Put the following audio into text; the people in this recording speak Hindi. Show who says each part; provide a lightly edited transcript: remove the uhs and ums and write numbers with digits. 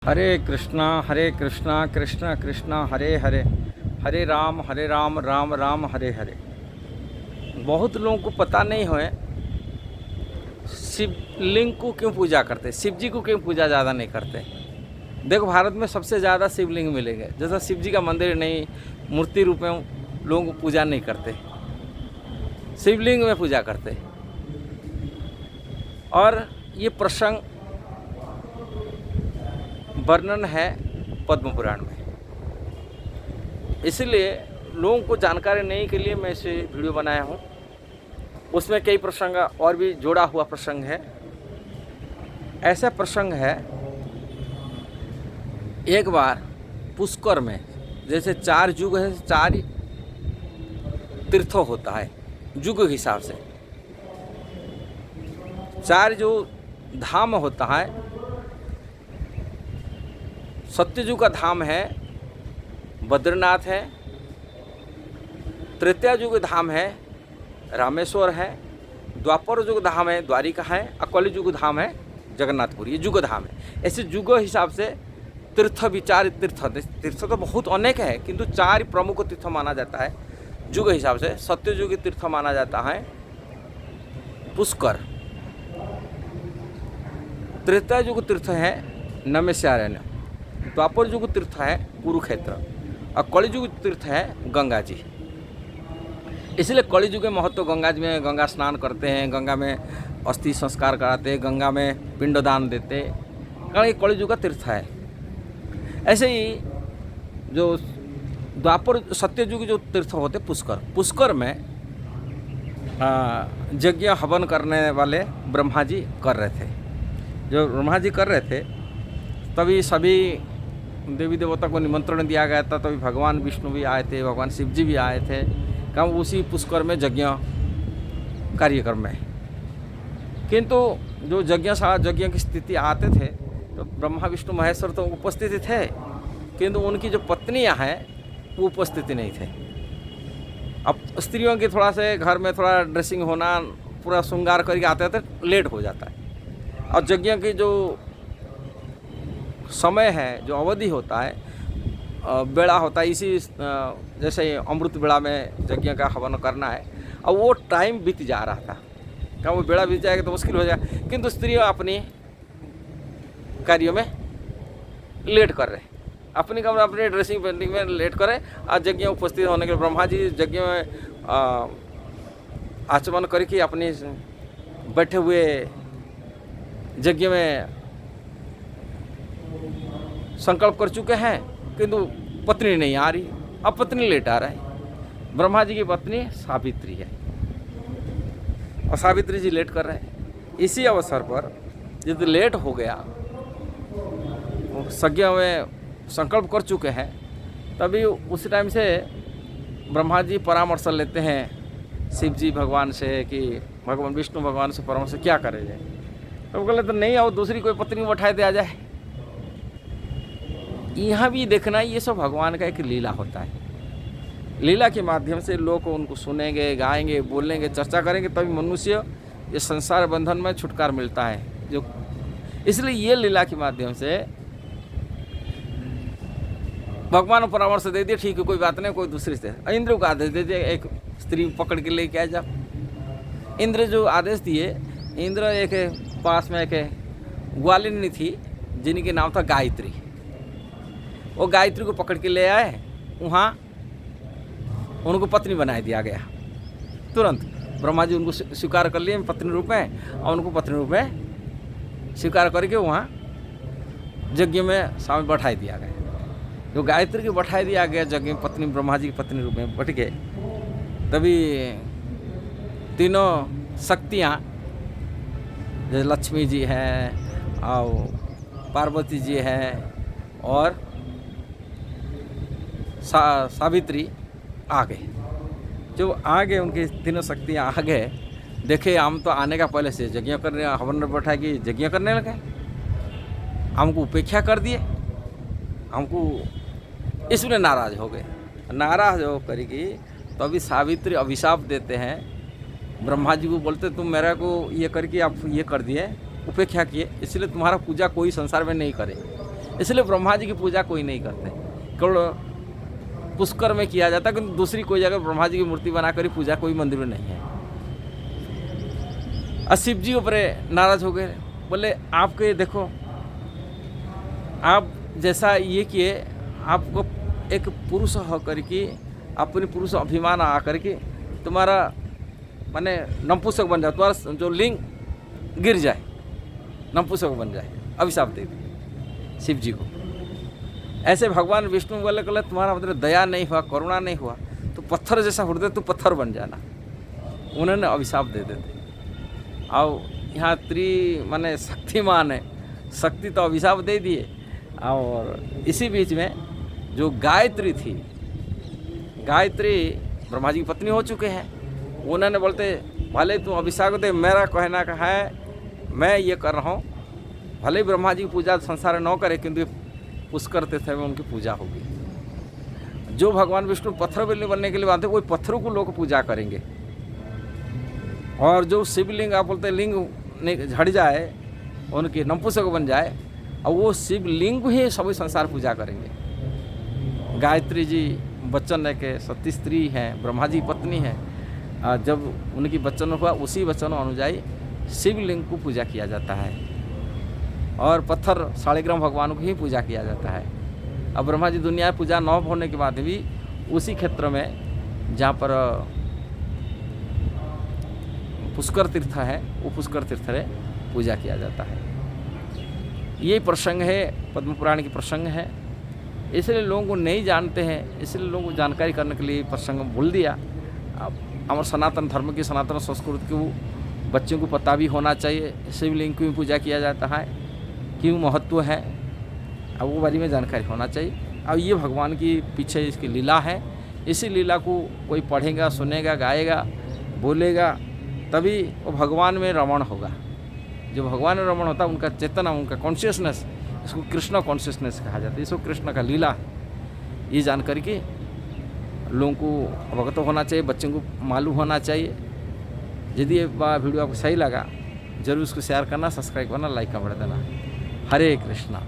Speaker 1: हरे कृष्णा कृष्ण कृष्ण हरे हरे, हरे राम राम राम हरे हरे। बहुत लोगों को पता नहीं है शिवलिंग को क्यों पूजा करते, शिव जी को क्यों पूजा ज़्यादा नहीं करते। देखो, भारत में सबसे ज़्यादा शिवलिंग मिलेंगे। जैसा शिव जी का मंदिर नहीं, मूर्ति रूप में लोग पूजा नहीं करते, शिवलिंग में पूजा करते। और ये प्रसंग वर्णन है पद्म पुराण में, इसलिए लोगों को जानकारी नहीं के लिए मैं इसे वीडियो बनाया हूँ। उसमें कई प्रसंग और भी जोड़ा हुआ प्रसंग है। ऐसा प्रसंग है, एक बार पुष्कर में, जैसे 4 युग है, 4 तीर्थों होता है युग के हिसाब से। 4 जो धाम होता है, सत्ययुग का धाम है बद्रीनाथ है, त्रेता युग धाम है रामेश्वर है, द्वापर युग धाम है द्वारिका है, और कलि युग धाम है जगन्नाथपुर। ये युग धाम है। ऐसे युग हिसाब से तीर्थ विचार तीर्थ तो बहुत अनेक है, किंतु 4 प्रमुख तीर्थ माना जाता है युग हिसाब से। सत्ययुग तीर्थ माना जाता है पुष्कर, त्रेता युग तीर्थ है नमस्यारण्य, द्वापर युग तीर्थ है कुरुक्षेत्र, और कलियुग तीर्थ है गंगा जी। इसलिए कलियुग में महत्व गंगा जी में गंगा स्नान करते हैं, गंगा में अस्थि संस्कार कराते हैं, गंगा में पिंडदान देते, कारण ये कलियुग का तीर्थ है। ऐसे ही जो द्वापर सत्ययुग जो तीर्थ होते पुष्कर में यज्ञ हवन करने वाले ब्रह्मा जी कर रहे थे। जो ब्रह्मा जी कर रहे थे, तभी सभी देवी देवता को निमंत्रण दिया गया था। तभी भगवान विष्णु भी आए थे, भगवान शिव जी भी आए थे, काम उसी पुष्कर में यज्ञ कार्यक्रम में। किंतु जो यज्ञ की स्थिति आते थे, तो ब्रह्मा विष्णु महेश्वर तो उपस्थित थे, किंतु उनकी जो पत्नियां हैं वो उपस्थिति नहीं थे। अब स्त्रियों की थोड़ा से घर में थोड़ा ड्रेसिंग होना, पूरा श्रृंगार करके आते थे, लेट हो जाता है। और यज्ञ की जो समय है, जो अवधि होता है, बेड़ा होता है, इसी जैसे अमृत बेड़ा में यज्ञ का हवन करना है, और वो टाइम बीत जा रहा था। क्या वो बेड़ा बीत जाएगा तो मुश्किल हो जाएगा, किंतु स्त्रियाँ अपनी कार्यों में लेट कर रहे, अपनी कमरे अपनी ड्रेसिंग पेंटिंग में लेट कर रहे। और यज्ञ उपस्थित होने के ब्रह्मा जी यज्ञ में आचमन करके अपनी बैठे हुए यज्ञ में संकल्प कर चुके हैं, किंतु पत्नी नहीं आ रही। अब पत्नी लेट आ रहा है। ब्रह्मा जी की पत्नी सावित्री है, और सावित्री जी लेट कर रहे हैं। इसी अवसर पर जब लेट हो गया, यज्ञ में संकल्प कर चुके हैं, तभी उस टाइम से ब्रह्मा जी परामर्श लेते हैं शिव जी भगवान से कि भगवान विष्णु भगवान से परामर्श क्या करे जाए। तो बोले तो नहीं, और दूसरी कोई पत्नी बैठाए दे आ जाए। यहाँ भी देखना, ये सब भगवान का एक लीला होता है। लीला के माध्यम से लोग उनको सुनेंगे, गाएंगे, बोलेंगे, चर्चा करेंगे, तभी मनुष्य ये संसार बंधन में छुटकारा मिलता है। जो इसलिए ये लीला के माध्यम से भगवान को परामर्श दे दिए, ठीक है कोई बात नहीं, कोई दूसरी से इंद्र को आदेश दे दिए, एक स्त्री पकड़ के लेके आ जाओ। इंद्र जो आदेश दिए, इंद्र एक पास में एक ग्वालिनी थी जिनके नाम था गायत्री। वो गायत्री को पकड़ के ले आए, वहाँ उनको पत्नी बनाए दिया गया। तुरंत ब्रह्मा जी उनको स्वीकार कर लिए पत्नी रूप में, और उनको पत्नी रूप में स्वीकार करके वहाँ यज्ञ में शामिल बैठाई दिया गया। जो गायत्री को बैठाई दिया गया यज्ञ में, पत्नी ब्रह्मा जी की पत्नी रूप में बैठ गए, तभी तीनों शक्तियाँ, जैसे लक्ष्मी जी हैं और पार्वती जी हैं और सावित्री आ गए। जो आ गए, उनकी तीनों शक्तियाँ आ गए, देखे हम तो आने का पहले से यज्ञ करने, हवन में बैठा कि यज्ञ करने लगे, हमको उपेक्षा कर दिए, हमको इसमें नाराज हो गए। नाराज हो करके तो अभी सावित्री अभिशाप देते हैं ब्रह्मा जी को, बोलते तुम मेरा को ये करके आप ये कर दिए, उपेक्षा किए, इसलिए तुम्हारा पूजा कोई संसार में नहीं करे। इसलिए ब्रह्मा जी की पूजा कोई नहीं करते, केवल पुष्कर में किया जाता है, किंतु दूसरी कोई जगह ब्रह्मा जी की मूर्ति बनाकर ही पूजा कोई मंदिर में नहीं है। और शिव जी ऊपर नाराज हो गए, बोले आपके देखो, आप जैसा ये किए, आपको एक पुरुष होकर के अपने पुरुष अभिमान आकर के तुम्हारा माने नपुंसक बन जाए, तुम्हारा जो लिंग गिर जाए, नपुंसक बन जाए, अभिशाप दे दी शिव जी को। ऐसे भगवान विष्णु बोले कहले तुम्हारा मतलब दया नहीं हुआ, करुणा नहीं हुआ, तो पत्थर जैसा हृदय तू पत्थर बन जाना, उन्होंने अभिशाप दे देते। और यहाँ माने शक्तिमान है, शक्ति तो अभिशाप दे दिए। और इसी बीच में जो गायत्री थी, गायत्री ब्रह्मा जी की पत्नी हो चुके हैं, उन्होंने बोलते भले तुम अभिशाप दे, मेरा कहना का है मैं ये कर रहा हूँ, भले ही ब्रह्मा जी की पूजा संसार न करे, किंतु पुष्कर तीर्थ में उनकी पूजा होगी। जो भगवान विष्णु पत्थर बनने के लिए बांधे, वही पत्थरों को लोग पूजा करेंगे। और जो शिवलिंग आप बोलते लिंग झड़ जाए, उनकी नपुंसक बन जाए, और वो शिवलिंग को ही सभी संसार पूजा करेंगे। गायत्री जी बच्चन है के सती स्त्री हैं, ब्रह्मा जी पत्नी है। जब उनकी बच्चन हुआ, उसी बच्चन अनुजाई शिवलिंग को पूजा किया जाता है, और पत्थर शालिग्राम भगवान को ही पूजा किया जाता है। अब ब्रह्मा जी दुनिया पूजा न होने के बाद भी उसी क्षेत्र में जहाँ पर पुष्कर तीर्थ है, वो पुष्कर तीर्थ में पूजा किया जाता है। ये प्रसंग है, पद्म पुराण की प्रसंग है, इसलिए लोगों को नहीं जानते हैं, इसलिए लोगों को जानकारी करने के लिए प्रसंग बोल दिया। अब हमारे सनातन धर्म की, सनातन संस्कृति को बच्चों को पता भी होना चाहिए, शिवलिंग की पूजा किया जाता है, क्यों महत्व है, अब वो बारे में जानकारी होना चाहिए। और ये भगवान की पीछे इसकी लीला है, इसी लीला को कोई पढ़ेगा, सुनेगा, गाएगा, बोलेगा, तभी वो भगवान में रमण होगा। जो भगवान में रमण होता है, उनका चेतना, उनका कॉन्शियसनेस, इसको कृष्ण कॉन्शियसनेस कहा जाता है, इसको कृष्ण का लीला है। ये जानकारी के लोगों को अवगत होना चाहिए, बच्चों को मालूम होना चाहिए। यदि ये वीडियो आपको सही लगा, जरूर उसको शेयर करना, सब्सक्राइब करना, लाइक कर देना। हरे कृष्णा।